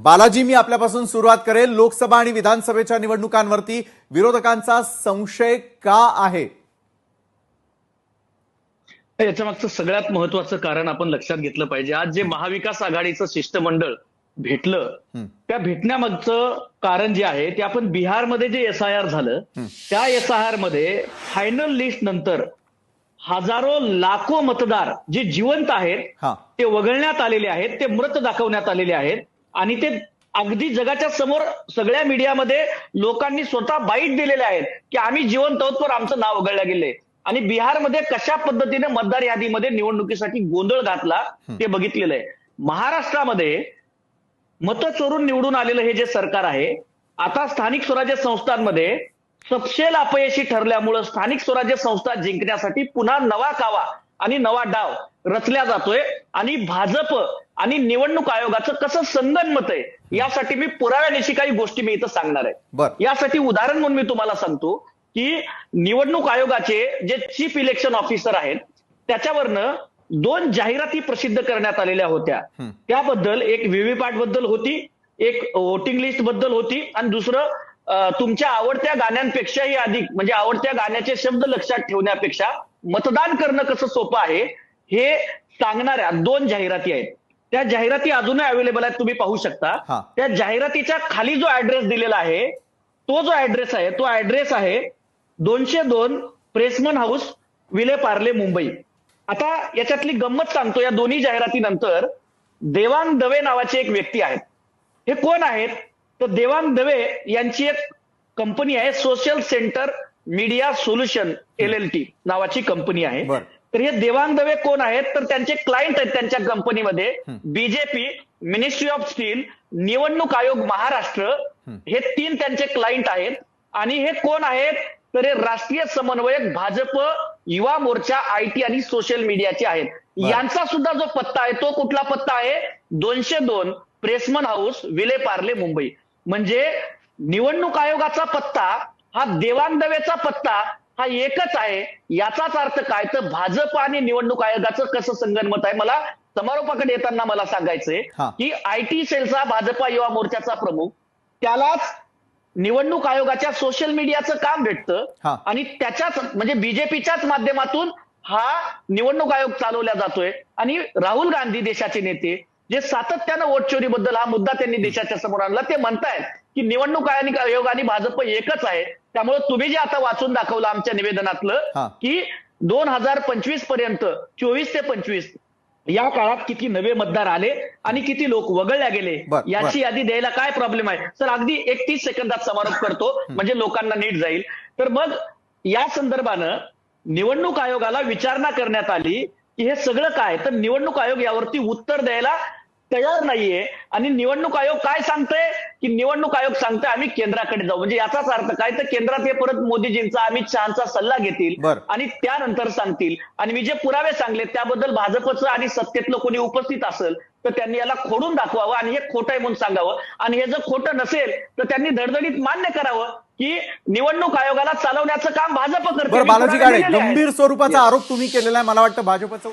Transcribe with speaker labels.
Speaker 1: बालाजी, मी आपल्यापासून सुरुवात करेल. लोकसभा आणि विधानसभेच्या निवडणुकांवरती विरोधकांचा संशय का आहे?
Speaker 2: याच्या मागचं सगळ्यात महत्वाचं कारण आपण लक्षात घेतलं पाहिजे. आज जे महाविकास आघाडीचं शिष्टमंडळ भेटलं, त्या भेटण्यामागचं कारण जे आहे ते आपण बिहारमध्ये जे SIR झालं, त्या SIR मध्ये फायनल लिस्ट नंतर हजारो लाखो मतदार जे जिवंत आहेत ते वगळण्यात आलेले आहेत, ते मृत दाखवण्यात आलेले आहेत आणि ते अगदी जगाच्या समोर सगळ्या मीडियामध्ये लोकांनी स्वतः बाईट दिलेले आहेत की आम्ही जिवंत आहोत पण आमचं नाव वगळलं गेलंय. आणि बिहारमध्ये कशा पद्धतीने मतदार यादीमध्ये निवडणुकीसाठी गोंधळ घातला ते बघितलेलं आहे. महाराष्ट्रामध्ये मतं चोरून निवडून आलेलं हे जे सरकार आहे, आता स्थानिक स्वराज्य संस्थांमध्ये सपशेल अपयशी ठरल्यामुळं स्थानिक स्वराज्य संस्था जिंकण्यासाठी पुन्हा नवा कावा आणि नवा डाव रचला जातोय आणि भाजप आणि निवडणूक आयोगाचं कसं संगनमत आहे यासाठी मी पुराव्यानिशी काही गोष्टी मी इथं सांगणार आहे. यासाठी उदाहरण म्हणून मी तुम्हाला सांगतो की निवडणूक आयोगाचे जे चीफ इलेक्शन ऑफिसर आहेत त्याच्यावरनं 2 जाहिराती प्रसिद्ध करण्यात आलेल्या होत्या. त्याबद्दल एक व्हीव्हीपॅट बद्दल होती, एक वोटिंग लिस्ट बद्दल होती आणि दुसरं तुमच्या आवडत्या गाण्यांपेक्षाही अधिक म्हणजे आवडत्या गाण्याचे शब्द लक्षात ठेवण्यापेक्षा मतदान करणं कसं सोपं आहे हे सांगणाऱ्या 2 जाहिराती आहेत. त्या जाहिराती अजूनही अवेलेबल आहेत, तुम्ही पाहू शकता. त्या जाहिरातीच्या खाली जो ऍड्रेस दिलेला आहे तो जो ऍड्रेस आहे 202 प्रेसमन हाऊस, विले पार्ले, मुंबई. आता याच्यातली गंमत सांगतो, या दोन्ही जाहिरातीनंतर देवांग दवे नावाचे एक व्यक्ती आहेत. हे कोण आहेत? तर देवांग दवे यांची एक कंपनी आहे, social centre media solution LLT नावाची कंपनी आहे. तर हे देवांग दवे कोण आहेत? तर त्यांचे क्लायंट आहेत त्यांच्या कंपनीमध्ये बीजेपी, मिनिस्ट्री ऑफ स्टील, निवडणूक आयोग महाराष्ट्र, हे 3 त्यांचे क्लायंट आहेत. आणि हे कोण आहेत? तर हे राष्ट्रीय समन्वयक भाजप युवा मोर्चा IT आणि सोशल मीडियाचे आहेत. यांचा सुद्धा जो पत्ता आहे तो कुठला पत्ता आहे? 202 प्रेसमन हाऊस, विले पार्ले, मुंबई. म्हणजे निवडणूक आयोगाचा पत्ता हा देवांग दवेचा पत्ता हा एकच आहे. याचाच अर्थ काय? तर भाजप आणि निवडणूक आयोगाचं कसं संगनमत आहे. मला समारोपाकडे येताना मला सांगायचंय की IT सेलचा भाजपा युवा मोर्चाचा प्रमुख, त्यालाच निवडणूक आयोगाच्या सोशल मीडियाचं काम भेटतं आणि त्याच्याच म्हणजे बीजेपीच्याच माध्यमातून हा निवडणूक आयोग चालवला जातोय. आणि राहुल गांधी देशाचे नेते जे सातत्यानं वोट चोरीबद्दल हा मुद्दा त्यांनी देशाच्या समोर आणला, ते म्हणतायत की निवडणूक आयोग आणि भाजप एकच आहे. त्यामुळे तुम्ही जे आता वाचून दाखवलं आमच्या निवेदनातलं की 2025 पर्यंत 24 ते 25 या काळात किती नवे मतदार आले आणि किती लोक वगळल्या गेले याची यादी द्यायला काय प्रॉब्लेम आहे? सर अगदी 31 सेकंदात समारोप करतो म्हणजे लोकांना नीट जाईल. तर मग या संदर्भानं निवडणूक आयोगाला विचारणा करण्यात आली की हे सगळं काय? तर निवडणूक आयोग यावरती उत्तर द्यायला तयार नाहीये. आणि निवडणूक आयोग काय सांगतंय की निवडणूक आयोग सांगतोय आम्ही केंद्राकडे जाऊ. म्हणजे याचाच अर्थ काय? तर केंद्रात हे परत मोदीजींचा, अमित शहाचा सल्ला घेतील आणि त्यानंतर सांगतील. आणि मी जे पुरावे सांगले त्याबद्दल भाजपचं आणि सत्तेतलं कोणी उपस्थित असेल तर त्यांनी याला खोडून दाखवावं आणि हे खोटं आहे म्हणून सांगावं. आणि हे जर खोटं नसेल तर त्यांनी धडधडीत मान्य करावं की निवडणूक आयोगाला चालवण्याचं काम भाजप करते.
Speaker 1: बालाजी गाडे, गंभीर स्वरूपाचा आरोप तुम्ही केलेला आहे. मला वाटतं भाजपचं